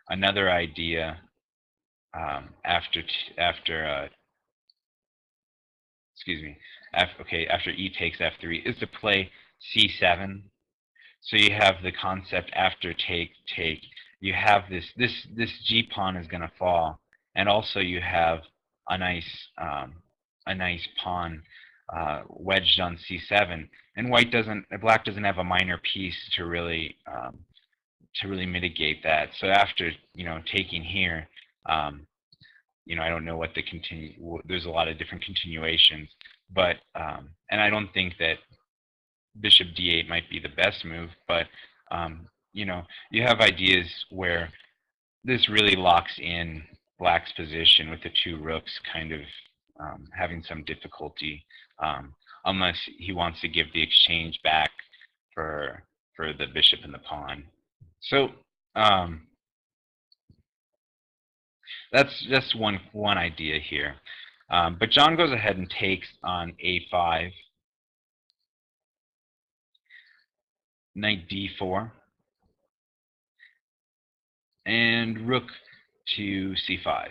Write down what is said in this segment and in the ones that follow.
Another idea after excuse me, after e takes f3 is to play c7. So you have the concept after take. You have this g pawn is going to fall, and also you have a nice pawn wedged on c7, and black doesn't have a minor piece to really mitigate that. So after taking here, I don't know what there's a lot of different continuations, but and I don't think that bishop d8 might be the best move, but you have ideas where this really locks in black's position with the two rooks kind of having some difficulty, unless he wants to give the exchange back for the bishop and the pawn. So that's just one idea here. But John goes ahead and takes on a5, knight d4, and rook to c5.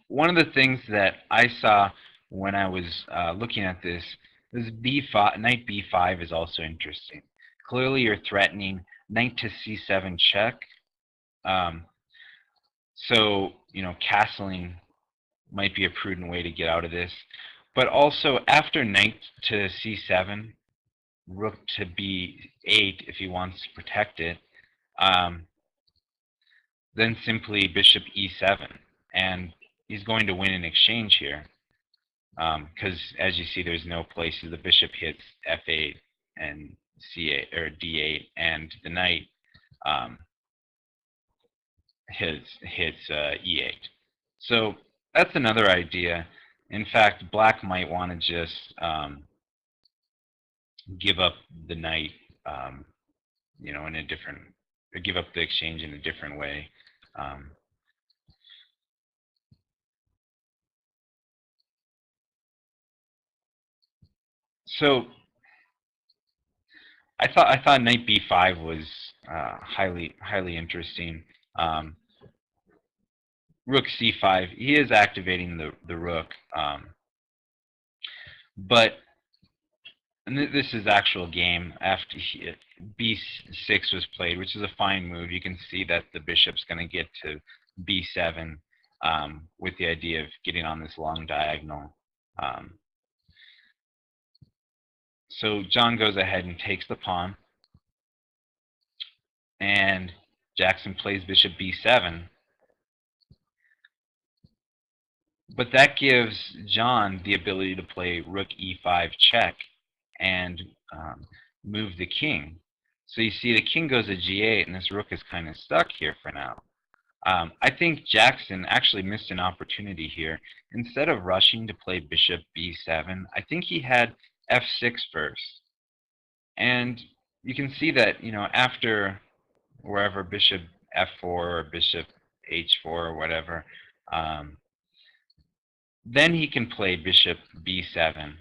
One of the things that I saw when I was looking at this is knight b5 is also interesting. Clearly you're threatening knight to c7 check. So, castling might be a prudent way to get out of this. But also, after knight to c7, rook to b8, if he wants to protect it, then simply bishop e7. And he's going to win an exchange here. Because, as you see, there's no places. The bishop hits f8 and c8, or d8, and the knight hits e8. So that's another idea. In fact, black might want to just give up the knight, in a different, or give up the exchange in a different way. So I thought knight b5 was highly interesting. Rook c5, he is activating the rook, but and this is actual game. After b6 was played, which is a fine move, you can see that the bishop's going to get to b7 with the idea of getting on this long diagonal. So John goes ahead and takes the pawn, and Jackson plays bishop b7. But that gives John the ability to play rook e5 check and move the king. So you see the king goes to g8, and this rook is kind of stuck here for now. I think Jackson actually missed an opportunity here. Instead of rushing to play bishop b7, I think he had f6 first. And you can see that, after wherever bishop f4 or bishop h4 or whatever, then he can play bishop b7.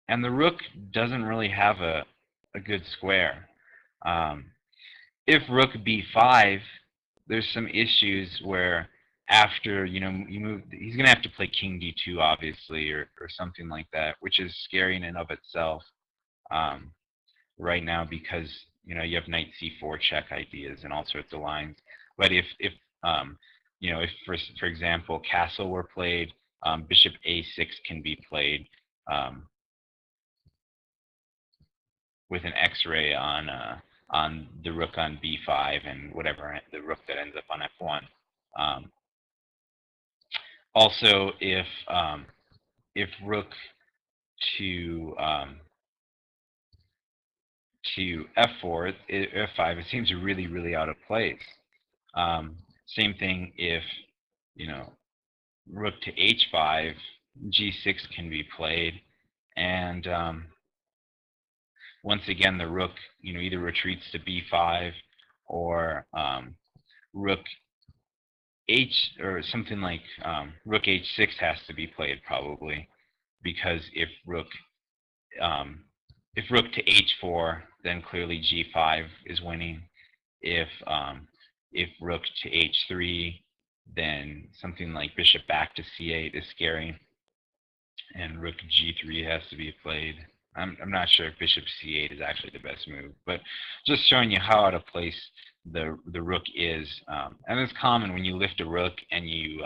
And the rook doesn't really have a good square. If rook b5, there's some issues where after, you move, he's going to have to play king d2, obviously, or something like that, which is scary in and of itself right now because, you have knight c4 check ideas and all sorts of lines. But if for example, castle were played, bishop a6 can be played with an X-ray on the rook on b5 and whatever the rook that ends up on f1. Also, if rook to f4, f5, it seems really out of place. Same thing if rook to h5, g6 can be played, and once again the rook either retreats to b5 or rook h, or something like rook h6 has to be played probably, because if rook to h4, then clearly g5 is winning, if rook to h3, then something like bishop back to c8 is scary, and rook g3 has to be played. I'm not sure if bishop c8 is actually the best move, but just showing you how out of place the rook is. And it's common when you lift a rook and you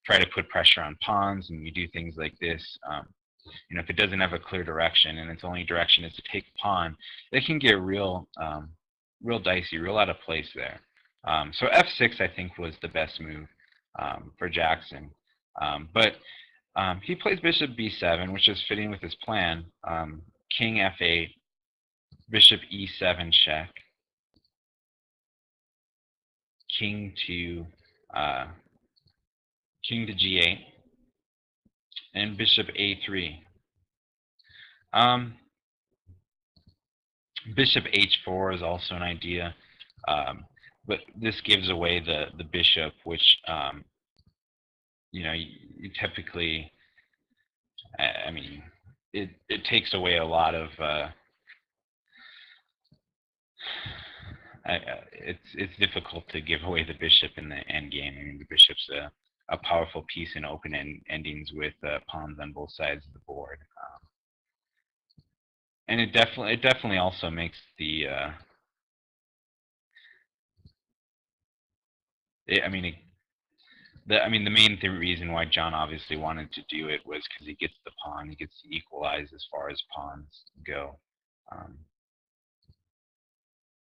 try to put pressure on pawns and you do things like this. You know, if it doesn't have a clear direction and its only direction is to take a pawn, it can get real dicey, real out of place there. So f6 I think was the best move for Jackson, but he plays bishop b7, which is fitting with his plan. King f8, bishop e7 check, king to g8, and bishop a3. Bishop h4 is also an idea, but this gives away the bishop, which you know, you typically, I mean, it takes away a lot of it's difficult to give away the bishop in the end game. I mean, the bishop's a powerful piece in open endings with pawns on both sides of the board, and it definitely also makes the the main reason why John obviously wanted to do it was because he gets the pawn, he gets to equalize as far as pawns go.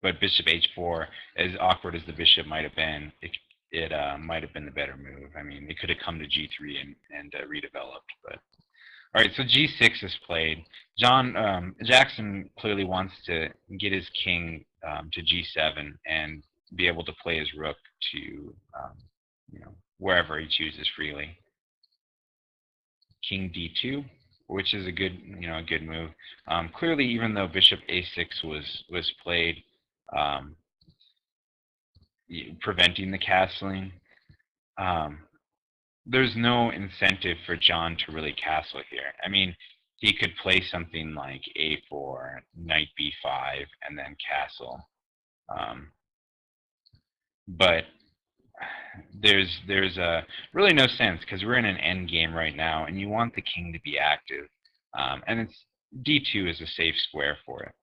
But bishop h4, as awkward as the bishop might have been, it might have been the better move. I mean, it could have come to g3 and redeveloped. But all right, so g6 is played. Jackson clearly wants to get his king to g7 and be able to play his rook to you know, wherever he chooses freely. King d2, which is a good move. Clearly, even though bishop a6 was played, preventing the castling, there's no incentive for John to really castle here. I mean, he could play something like a4, knight b5, and then castle. But there's really no sense because we're in an end game right now, and you want the king to be active. And it's d2 is a safe square for it.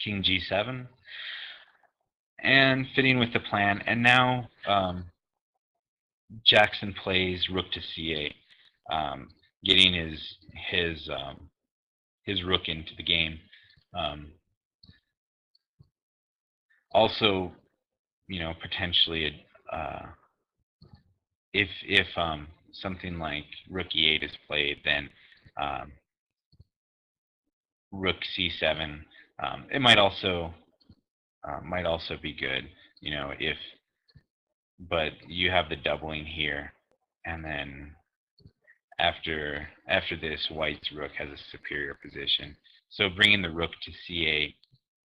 King g7, and fitting with the plan. And now Jackson plays rook to c8, getting his rook into the game. Also, you know, potentially if something like rook e8 is played, then rook c7. It might also be good, you know, but you have the doubling here, and then after this, white's rook has a superior position. So bringing the rook to c8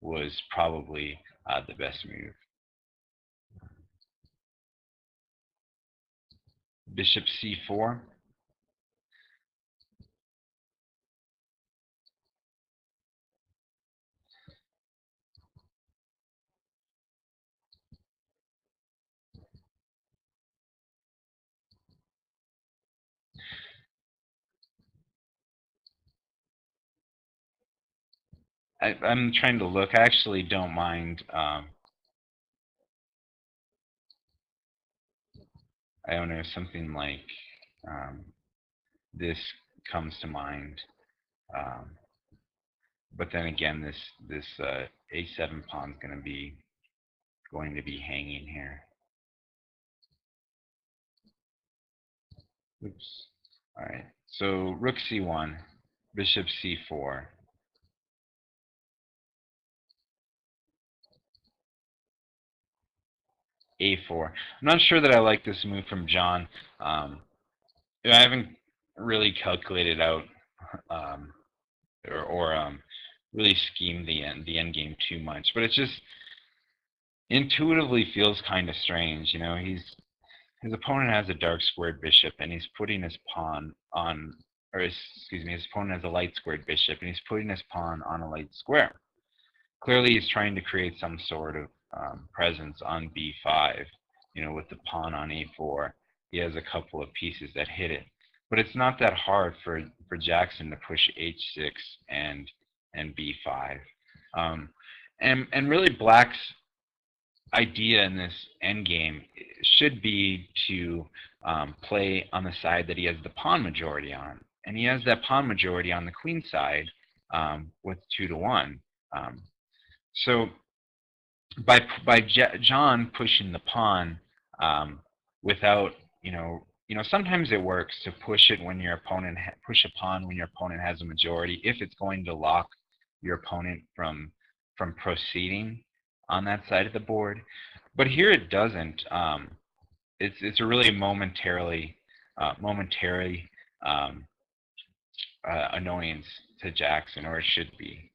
was probably the best move. Bishop c4. I'm trying to look. I actually don't mind. I don't know, something like this comes to mind. But then again, this a7 pawn is going to be hanging here. Oops. All right. So rook c1, bishop c4. a4. I'm not sure that I like this move from John. I haven't really calculated out or really schemed the end game too much, but it just intuitively feels kind of strange. You know, his opponent has a dark squared bishop, and he's putting his pawn on, or excuse me, his opponent has a light squared bishop, and he's putting his pawn on a light square. Clearly, he's trying to create some sort of presence on b5. With the pawn on a4, he has a couple of pieces that hit it. But it's not that hard for Jackson to push h6 and b5. And really, Black's idea in this endgame should be to play on the side that he has the pawn majority on. And he has that pawn majority on the queen side with 2-1. So by John pushing the pawn without, sometimes it works to push it when your opponent push a pawn when your opponent has a majority, if it's going to lock your opponent from proceeding on that side of the board. But here it doesn't. It's a really momentary annoyance to Jackson, or it should be.